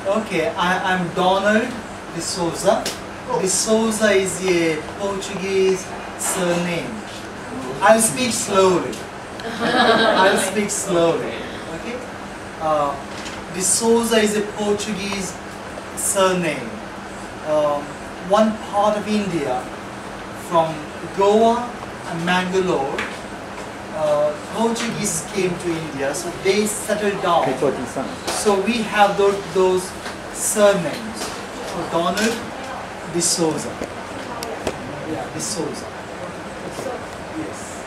Okay, I'm Donald de Souza. De Souza is a Portuguese surname. I'll speak slowly. I'll speak slowly. Okay. De Souza is a Portuguese surname. One part of India, from Goa and Mangalore, Portuguese came to India, so they settled down. So we have those surnames. So Donald de Souza. Yeah, de Souza. Yes.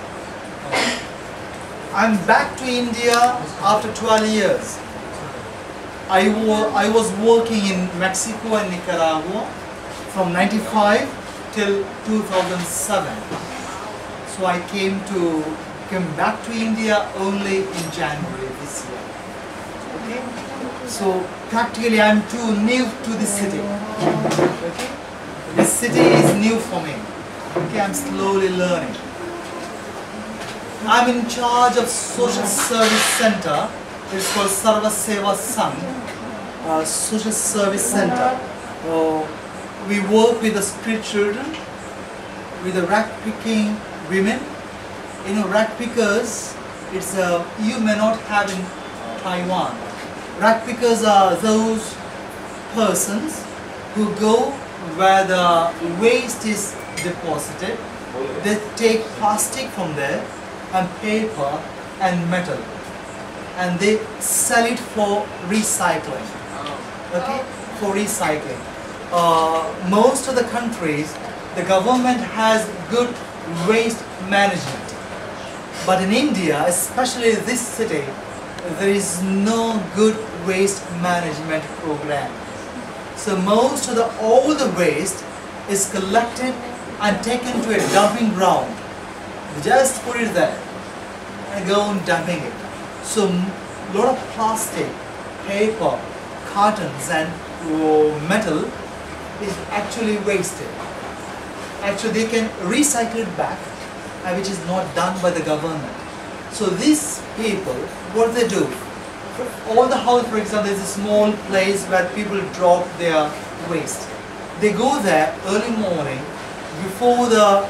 I'm back to India after 12 years. I was working in Mexico and Nicaragua from 95 till 2007. So I came back to India only in January this year. Okay? So practically I'm too new to this city. Okay? This city is new for me. Okay, I'm slowly learning. I'm in charge of social service center. It's called Sarva Seva Sangh, social service center. We work with the street children, with the rag picking women. You know, rag pickers, you may not have in Taiwan. Rag pickers are those persons who go where the waste is deposited. They take plastic from there and paper and metal, and they sell it for recycling. Okay, for recycling. Most of the countries, the government has good waste management. But in India, especially this city, there is no good waste management program. So most of all the waste is collected and taken to a dumping ground. Just put it there and go on dumping it. So a lot of plastic, paper, cartons and metal is actually wasted. Actually they can recycle it back, which is not done by the government. So these people, what they do, all the house, for example, there's a small place where people drop their waste. They go there early morning before the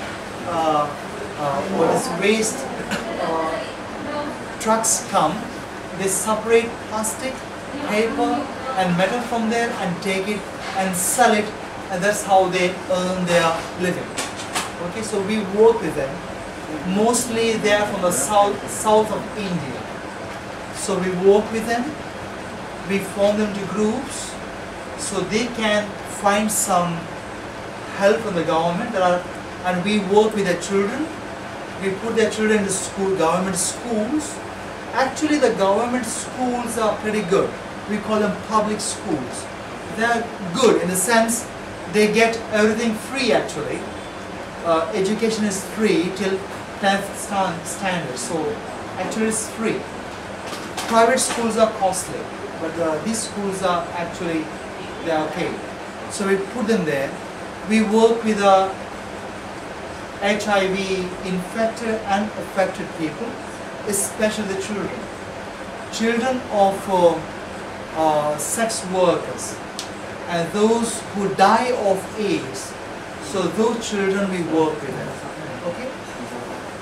waste trucks come. They separate plastic, paper and metal from there and take it and sell it, and that's how they earn their living. Okay, so we work with them. Mostly they are from the south of India. So we work with them, we form them to groups so they can find some help from the government, and we work with their children. We put their children in school, government schools. Actually the government schools are pretty good. We call them public schools. They are good in the sense they get everything free actually. Education is free till 10th standard, so actually it's free. Private schools are costly, but these schools are actually, they are okay. So we put them there. We work with HIV infected and affected people, especially the children. Children of sex workers and those who die of AIDS. So those children we work with them. Okay?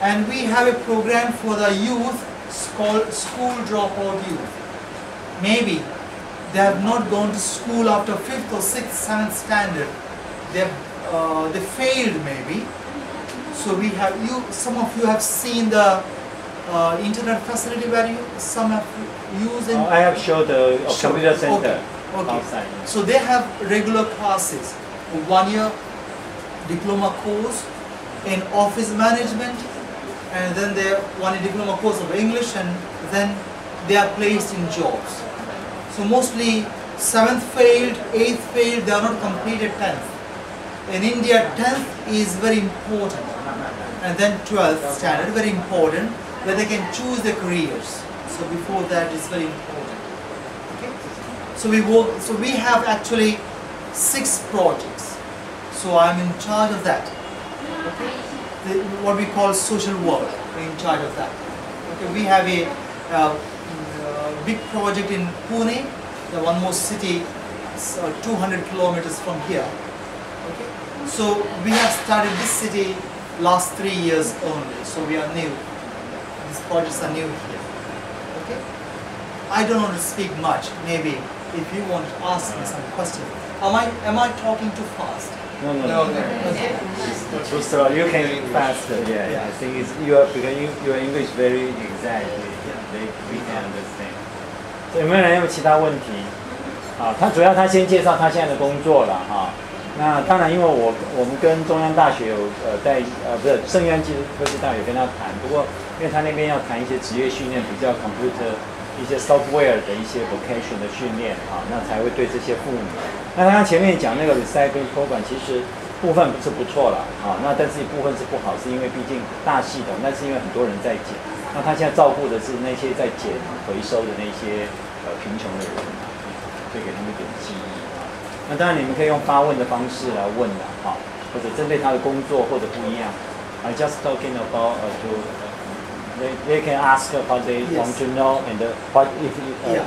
And we have a program for the youth called school dropout youth. Maybe they have not gone to school after 5th or 6th, 7th standard. They failed maybe. So we have some of you have seen the internet facility where some have used. I have showed the computer center outside. So they have regular classes, 1 year diploma course in office management, and then they want a diploma course of English, and then they are placed in jobs. So mostly 7th failed, 8th failed, they are not completed 10th. In India 10th is very important, and then 12th standard very important, where they can choose their careers. So before that is very important. Okay? So we have actually 6 projects. So I'm in charge of that. Okay? What we call social work, we're in charge of that. Okay? We have a big project in Pune, the one more city 200 kilometers from here. Okay, so we have started this city last 3 years only. So we are new. These projects are new here. Okay, I don't want to speak much. Maybe if you want to ask me some questions. Am I talking too fast? No. Okay. Too slow. You can faster. Yeah. I think it's because your English very exact. We can understand. 有没有人有其他问题？他主要先介绍他现在的工作了哈。那当然，因为我们跟中央大学有不是圣约翰科技大学跟他谈，不过因为他那边要谈一些职业训练，比较 computer 一些 software 的一些 vocation 的训练啊，那才会对这些妇女。那他前面讲那个 recycling program， 其实部分是不错了啊，那但是部分是不好，是因为毕竟大系统，但是因为很多人在捡，那他现在照顾的是那些在捡回收的那些贫穷的人，所以给他们一点记忆啊。那当然你们可以用发问的方式来问的哈，或者针对他的工作或者不一样。I just talking about they can ask what they want to know and what if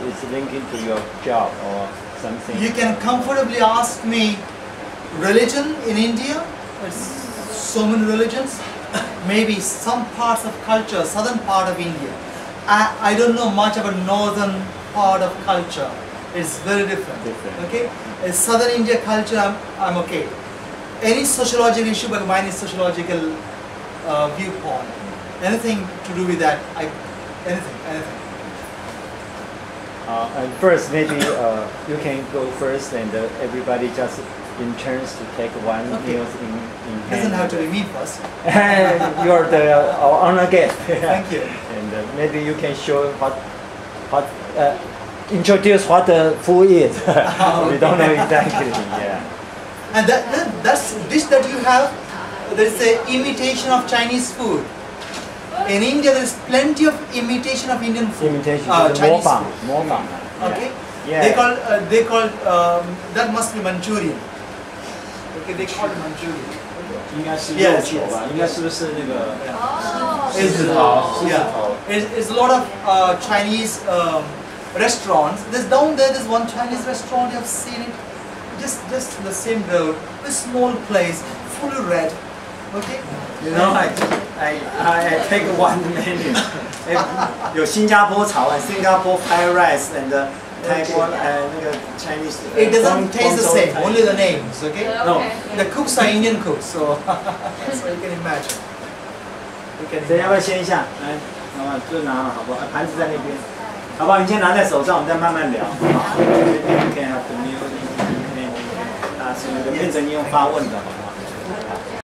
it's linking to your job or something. You can comfortably ask me religion in India. There's so many religions. Maybe some parts of culture, southern part of India. I don't know much about northern part of culture. It's very different. Okay, in southern India culture, I'm okay. Any sociological issue, but mine is sociological viewpoint. Anything to do with that, anything. And first, maybe you can go first, and everybody just in turns to take one meal in hand. Doesn't have to be me first. You're the honor guest. Thank you. And maybe you can show introduce what the food is. We don't know exactly. Yeah. And that's dish that you have. There's a imitation of Chinese food. In India, there is plenty of imitation of Indian food. Imitation, Chinese mofa. food. Okay. Yeah. They call that must be Manchurian. Okay, they call it Manchurian. 应该是肉球吧？应该是不是那个狮子头？ Yeah. It's a lot of Chinese restaurants. Down there, there's one Chinese restaurant. You have seen it. Just the same road, a small place, fully red. Okay. You know, I take one menu. 有新加坡炒饭、新加坡 fried rice and Taiwan 那个 Chinese. It doesn't taste the same. Only the names. Okay. No. The cooks are Indian cooks, so so you can imagine. 谁要不要先一下？来，好吧，就拿了，好不好？盘子在那边，好不好？你先拿在手上，我们再慢慢聊，好不好？这边 you can have the meal. 变成你用发问的，好不好？